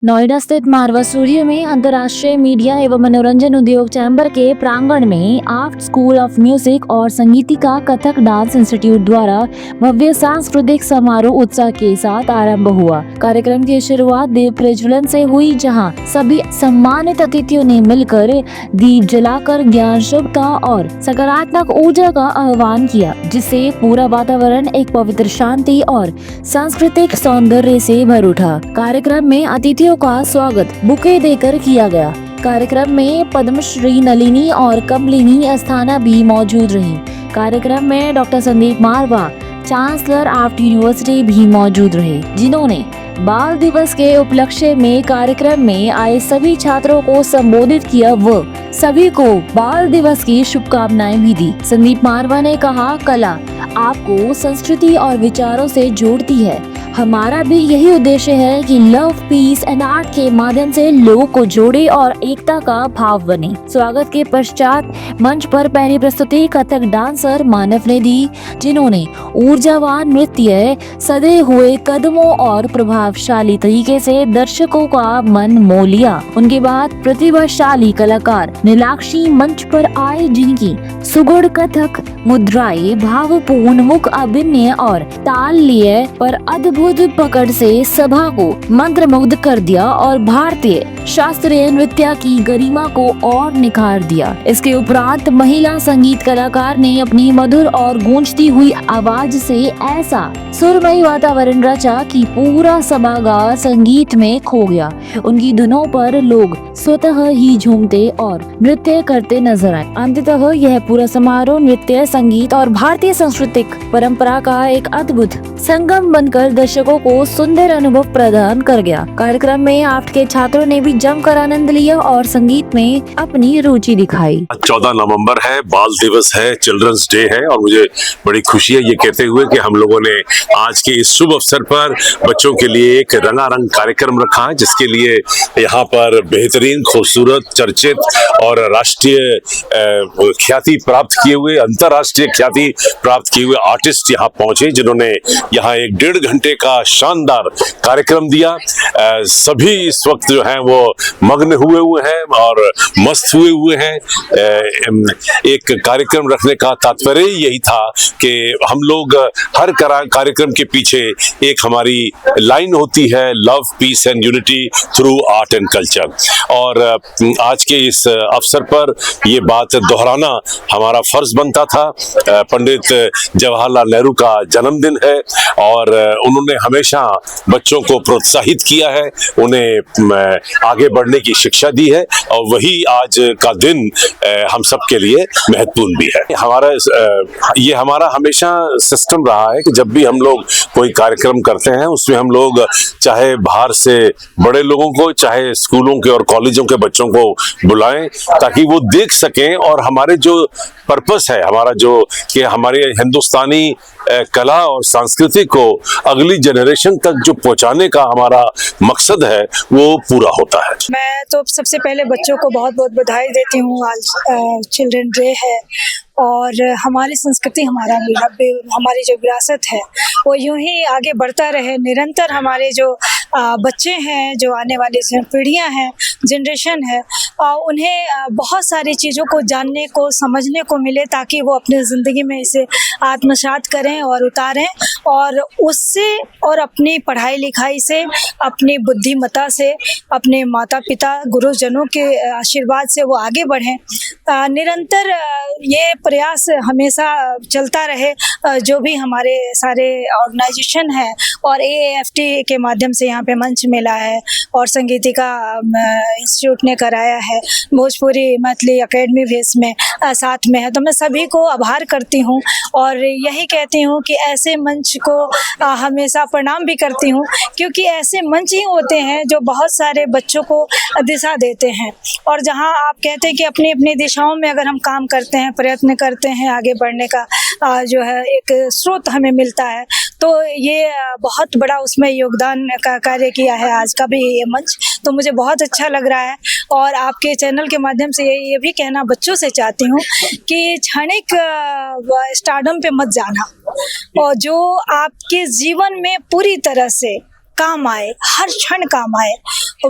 नोएडा स्थित मारवा स्टूडियो में अंतर्राष्ट्रीय मीडिया एवं मनोरंजन उद्योग चैम्बर के प्रांगण में आर्ट स्कूल ऑफ म्यूजिक और संगीतिका कथक डांस इंस्टीट्यूट द्वारा भव्य सांस्कृतिक समारोह उत्साह के साथ आरंभ हुआ। कार्यक्रम की शुरुआत दीप प्रज्वलन से हुई, जहां सभी सम्मानित अतिथियों ने मिलकर दीप जलाकर ज्ञान, शुभता और सकारात्मक ऊर्जा का आह्वान किया, जिससे पूरा वातावरण एक पवित्र शांति और सांस्कृतिक सौंदर्य से भर उठा। कार्यक्रम में अतिथियों का स्वागत बुके देकर किया गया। कार्यक्रम में पद्मश्री नलिनी और कमलिनी अस्थाना भी मौजूद रही। कार्यक्रम में डॉक्टर संदीप मारवा, चांसलर आर्ट यूनिवर्सिटी भी मौजूद रहे, जिन्होंने बाल दिवस के उपलक्ष्य में कार्यक्रम में आए सभी छात्रों को संबोधित किया व सभी को बाल दिवस की शुभकामनाएं भी दी। संदीप मारवा ने कहा, कला आपको संस्कृति और विचारों से जोड़ती है। हमारा भी यही उद्देश्य है कि लव, पीस एंड आर्ट के माध्यम से लोगों को जोड़े और एकता का भाव बने। स्वागत के पश्चात मंच पर पहली प्रस्तुति कथक डांसर मानव ने दी, जिन्होंने ऊर्जावान नृत्य, सदे हुए कदमों और प्रभावशाली तरीके से दर्शकों का मन मोह लिया। उनके बाद प्रतिभाशाली कलाकार नीलाक्षी मंच पर आए, जिनकी सुगढ़ कथक मुद्राएं, भावपूर्ण मुख अभिनय और ताल लिए पर अद्भुत पकड़ से सभा को मंत्रमुग्ध कर दिया और भारतीय शास्त्रीय नृत्य की गरिमा को और निखार दिया। इसके उपरांत महिला संगीत कलाकार ने अपनी मधुर और गूंजती हुई आवाज से ऐसा सुरमयी वातावरण रचा कि पूरा सभागार संगीत में खो गया। उनकी धुनों पर लोग स्वतः ही झूमते और नृत्य करते नजर आए। अंततः यह पूरा समारोह नृत्य, संगीत और भारतीय सांस्कृतिक परंपरा का एक अद्भुत संगम बनकर दर्शकों को सुंदर अनुभव प्रदान कर गया। कार्यक्रम में आर्ट के छात्रों ने भी जमकर आनंद लिया और संगीत में अपनी रुचि दिखाई। 14 नवंबर है, बाल दिवस है, चिल्ड्रंस डे है और मुझे बड़ी खुशी है ये कहते हुए कि हम लोगों ने आज के इस शुभ अवसर पर बच्चों के लिए एक रंगारंग कार्यक्रम रखा है, जिसके लिए यहाँ पर बेहतरीन, खूबसूरत, चर्चित और राष्ट्रीय ख्याति प्राप्त किए हुए, अंतर्राष्ट्रीय ख्याति प्राप्त किए हुए आर्टिस्ट यहाँ पहुंचे, जिन्होंने यहाँ एक 1.5 घंटे का शानदार कार्यक्रम दिया। सभी इस वक्त जो है वो मग्न हुए हैं और मस्त हुए हैं। एक कार्यक्रम रखने का तात्पर्य यही था कि हम लोग हर कार्यक्रम के पीछे एक हमारी लाइन होती है, love, peace and unity through art and culture. और आज के इस अवसर पर ये बात दोहराना हमारा फर्ज बनता था। पंडित जवाहरलाल नेहरू का जन्मदिन है और उन्होंने हमेशा बच्चों को प्रोत्साहित किया है, उन्हें आगे बढ़ने की शिक्षा दी है और वही आज का दिन हम सब के लिए महत्वपूर्ण भी है। ये हमारा हमेशा सिस्टम रहा है कि जब भी हम लोग कोई कार्यक्रम करते हैं उसमें हम लोग चाहे बाहर से बड़े लोगों को, चाहे स्कूलों के और कॉलेजों के बच्चों को बुलाएं, ताकि वो देख सकें और हमारे जो पर्पस है, हमारा जो कि हमारे हिंदुस्तानी कला और संस्कृति को अगली जनरेशन तक जो पहुंचाने का हमारा मकसद है वो पूरा होता है। मैं तो सबसे पहले बच्चों को बहुत बहुत बधाई देती हूँ। आज चिल्ड्रन डे है और हमारी संस्कृति, हमारी जो विरासत है वो यूं ही आगे बढ़ता रहे। निरंतर हमारे जो बच्चे हैं, जो आने वाली पीढ़ियां हैं, जनरेशन है, उन्हें बहुत सारी चीज़ों को जानने को, समझने को मिले, ताकि वो अपनी ज़िंदगी में इसे आत्मसात करें और उतारें और उससे और अपनी पढ़ाई लिखाई से, अपनी बुद्धिमत्ता से, अपने माता पिता गुरुजनों के आशीर्वाद से वो आगे बढ़ें। निरंतर ये प्रयास हमेशा चलता रहे। जो भी हमारे सारे ऑर्गेनाइजेशन है और AAFT के माध्यम से यहाँ पे मंच मिला है और संगीतिका इंस्टीट्यूट ने कराया है, भोजपुरी मैथिली एकेडमी भी इसमें साथ में है, तो मैं सभी को आभार करती हूँ और यही कहती हूँ कि ऐसे मंच को हमेशा प्रणाम भी करती हूँ, क्योंकि ऐसे मंच ही होते हैं जो बहुत सारे बच्चों को दिशा देते हैं। और जहाँ आप कहते हैं कि अपनी अपनी दिशाओं में अगर हम काम करते हैं, प्रयत्न करते हैं, आगे बढ़ने का जो है एक स्रोत हमें मिलता है, तो ये बहुत बड़ा उसमें योगदान का कार्य किया है आज का भी ये मंच। तो मुझे बहुत अच्छा लग रहा है और आपके चैनल के माध्यम से ये भी कहना बच्चों से चाहती हूँ कि क्षणिक स्टारडम पे मत जाना, और जो आपके जीवन में पूरी तरह से काम आए, हर क्षण काम आए,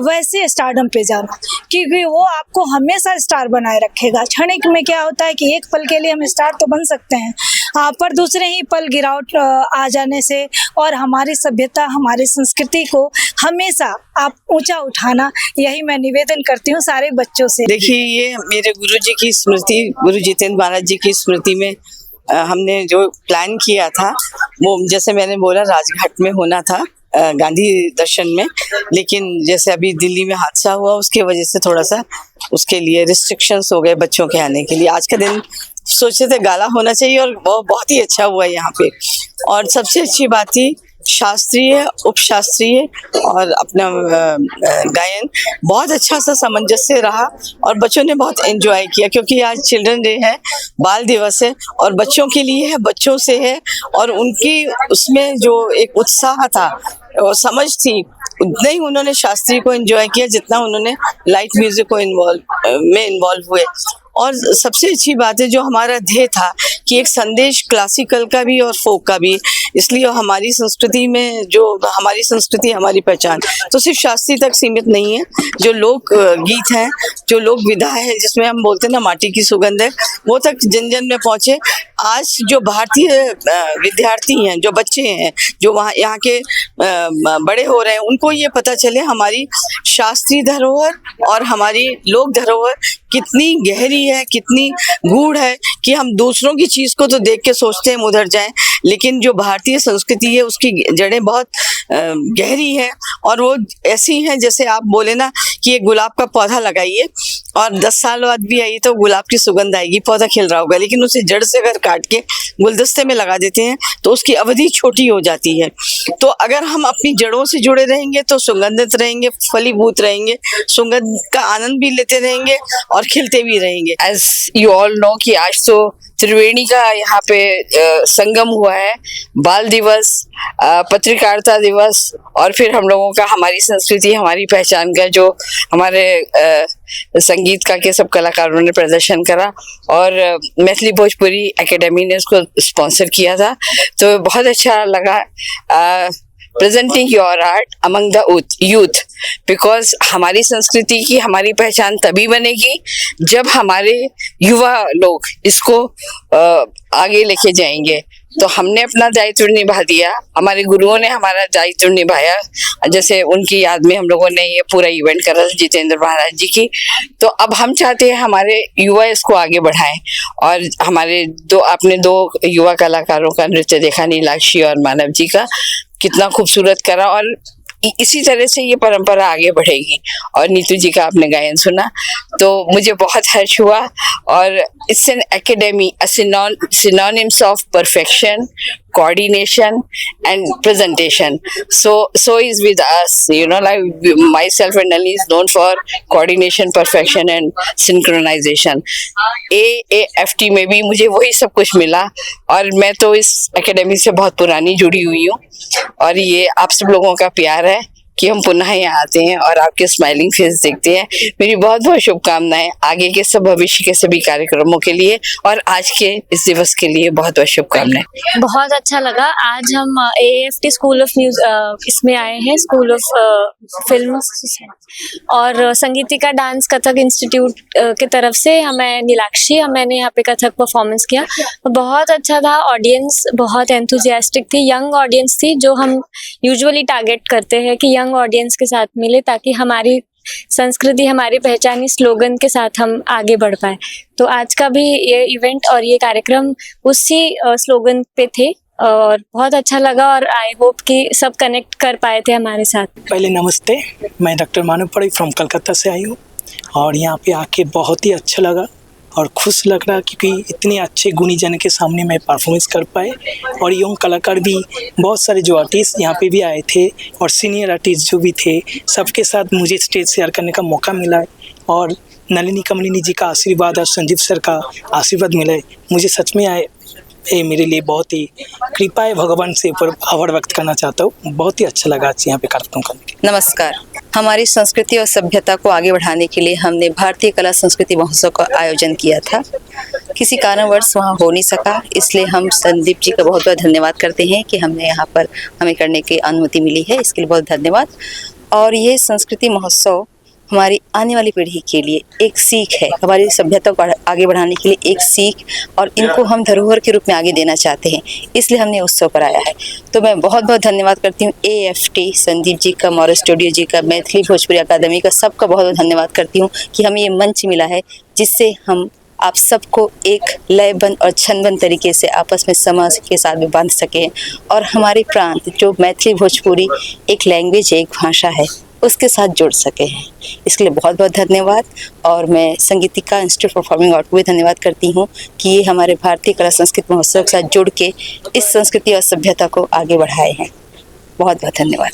वैसे स्टारडम पे जाना, क्योंकि वो आपको हमेशा स्टार बनाए रखेगा। क्षणिक में क्या होता है कि एक पल के लिए हम स्टार तो बन सकते हैं, पर दूसरे ही पल गिरावट आ जाने से और हमारी सभ्यता, हमारी संस्कृति को हमेशा आप ऊंचा उठाना, यही मैं निवेदन करती हूँ सारे बच्चों से। देखिए, ये मेरे गुरुजी की स्मृति, गुरु जितेंद्र महाराज जी की स्मृति में हमने जो प्लान किया था, वो जैसे मैंने बोला राजघाट में होना था, गांधी दर्शन में, लेकिन जैसे अभी दिल्ली में हादसा हुआ उसके वजह से थोड़ा सा उसके लिए रिस्ट्रिक्शंस हो गए बच्चों के आने के लिए। आज का दिन सोचे थे गाला होना चाहिए और वो बहुत ही अच्छा हुआ यहाँ पे। और सबसे अच्छी बात थी शास्त्रीय, उपशास्त्रीय और अपना गायन बहुत अच्छा सा सामंजस्य रहा और बच्चों ने बहुत एंजॉय किया, क्योंकि आज चिल्ड्रन डे है, बाल दिवस है और बच्चों के लिए है, बच्चों से है, और उनकी उसमें जो एक उत्साह था और समझ थी, उतना ही उन्होंने शास्त्रीय को एंजॉय किया जितना उन्होंने लाइट म्यूजिक को इन्वॉल्व हुए। और सबसे अच्छी बात है जो हमारा ध्येय था कि एक संदेश क्लासिकल का भी और फोक का भी, इसलिए हमारी संस्कृति में जो हमारी संस्कृति, हमारी पहचान तो सिर्फ शास्त्रीय तक सीमित नहीं है। जो लोक गीत हैं, जो लोक विधा है, जिसमें हम बोलते हैं ना माटी की सुगंध है, वो तक जन जन में पहुंचे। आज जो भारतीय विद्यार्थी हैं, जो बच्चे हैं, जो वहाँ यहाँ के बड़े हो रहे हैं, उनको ये पता चले हमारी शास्त्रीय धरोहर और हमारी लोक धरोहर कितनी गहरी है, कितनी गूढ़ है कि हम दूसरों की चीज को तो देख के सोचते हैं हम उधर जाएं, लेकिन जो भारतीय संस्कृति है उसकी जड़ें बहुत गहरी है और वो ऐसी हैं जैसे आप बोले ना कि एक गुलाब का पौधा लगाइए और 10 साल बाद भी आइए तो गुलाब की सुगंध आएगी, पौधा खिल रहा होगा, लेकिन उसे जड़ से अगर काट के गुलदस्ते में लगा देते हैं तो उसकी अवधि छोटी हो जाती है। तो अगर हम अपनी जड़ों से जुड़े रहेंगे तो सुगंधित रहेंगे, फलीभूत रहेंगे, सुगंध का आनंद भी लेते रहेंगे और खिलते भी रहेंगे। एज यू ऑल नो कि आज तो त्रिवेणी का यहाँ पे संगम हुआ है, बाल दिवस, पत्रकारिता दिवस और फिर हम लोगों का हमारी संस्कृति, हमारी पहचान का जो हमारे संगीत का के सब कलाकारों ने प्रदर्शन करा और मैथिली भोजपुरी एकेडमी ने इसको स्पॉन्सर किया था, तो बहुत अच्छा लगा presenting your art among the youth, because हमारी संस्कृति की हमारी पहचान तभी बनेगी जब हमारे युवा लोग इसको आगे लेके जाएंगे। तो हमने अपना दायित्व निभा दिया, हमारे गुरुओं ने हमारा दायित्व निभाया, जैसे उनकी याद में हम लोगों ने ये पूरा इवेंट करा जितेंद्र महाराज जी की। तो अब हम चाहते हैं हमारे युवा इसको आगे बढ़ाएं और हमारे आपने दो युवा कलाकारों का नृत्य देखा, नीलाक्षी और मानव जी का, कितना खूबसूरत करा और इसी तरह से ये परंपरा आगे बढ़ेगी। और नीतू जी का आपने गायन सुना तो मुझे बहुत हर्ष हुआ और it's an academy, synonyms of perfection, coordination and presentation. So is with us, you know, like myself and Nalini is known for coordination, perfection and synchronization. AAFT में भी मुझे वही सब कुछ मिला और मैं तो इस एकेडमी से बहुत पुरानी जुड़ी हुई हूँ और ये आप सब लोगों का प्यार है कि हम पुनः यहाँ आते हैं और आपके स्माइलिंग फेस देखते हैं। मेरी बहुत बहुत शुभकामनाएं आगे के सब भविष्य के सभी कार्यक्रमों के लिए और आज के इस दिवस के लिए बहुत बहुत शुभकामनाएं। बहुत अच्छा लगा। आज हम AAFT स्कूल ऑफ म्यूजिक इसमें आए हैं, स्कूल ऑफ फिल्म और संगीतिका डांस कथक इंस्टीट्यूट की तरफ से। मैं नीलाक्षी, मैंने यहाँ पे कथक परफॉर्मेंस किया, बहुत अच्छा था। ऑडियंस बहुत एंथुजियास्टिक थी, यंग ऑडियंस थी, जो हम यूजुअली टारगेट करते हैं कि यंग ऑडियंस के साथ मिले ताकि हमारी संस्कृति, हमारी पहचानी स्लोगन के साथ हम आगे बढ़ पाए। तो आज का भी ये इवेंट और ये कार्यक्रम उसी स्लोगन पे थे और बहुत अच्छा लगा और आई होप कि सब कनेक्ट कर पाए थे हमारे साथ। पहले नमस्ते, मैं डॉक्टर मानव पड़ई फ्रॉम कलकत्ता से आई हूँ और यहाँ पे आके बहुत ही अच्छा लगा और खुश लग रहा क्योंकि इतने अच्छे गुणी जन के सामने मैं परफॉर्मेंस कर पाए और यंग कलाकार भी बहुत सारे जो आर्टिस्ट यहाँ पे भी आए थे और सीनियर आर्टिस्ट जो भी थे, सबके साथ मुझे स्टेज शेयर करने का मौका मिला और नलिनी कमलिनी जी का आशीर्वाद और संजीव सर का आशीर्वाद मिले। मुझे सच में ये मेरे लिए बहुत ही कृपा है, भगवान से ऊपर आभार व्यक्त करना चाहता हूँ। बहुत ही अच्छा लगा आज यहाँ पे कार्यक्रम करने के। नमस्कार, हमारी संस्कृति और सभ्यता को आगे बढ़ाने के लिए हमने भारतीय कला संस्कृति महोत्सव का आयोजन किया था किसी कारणवश वहाँ हो नहीं सका, इसलिए हम संदीप जी का बहुत बहुत धन्यवाद करते हैं कि हमने यहाँ पर हमें करने की अनुमति मिली है, इसके लिए बहुत धन्यवाद। और ये संस्कृति महोत्सव हमारी आने वाली पीढ़ी के लिए एक सीख है, हमारी सभ्यता को आगे बढ़ाने के लिए एक सीख, और इनको हम धरोहर के रूप में आगे देना चाहते हैं, इसलिए हमने उत्सव पर आया है। तो मैं बहुत बहुत धन्यवाद करती हूँ AFT संदीप जी का, मॉरल स्टूडियो जी का, मैथिली भोजपुरी अकादमी का, सबका बहुत बहुत धन्यवाद करती हूँ कि हमें ये मंच मिला है जिससे हम आप सबको एक लयबंद और छंदबंद तरीके से आपस में समाज के साथ में बांध सकें, और हमारे प्रांत जो मैथिली भोजपुरी एक लैंग्वेज है, एक भाषा है, उसके साथ जुड़ सके हैं। इसके लिए बहुत बहुत धन्यवाद। और मैं संगीतिका इंस्टीट्यूट परफॉर्मिंग आर्ट को भी धन्यवाद करती हूँ कि ये हमारे भारतीय कला संस्कृति महोत्सव के साथ जुड़ के इस संस्कृति और सभ्यता को आगे बढ़ाए हैं। बहुत बहुत धन्यवाद।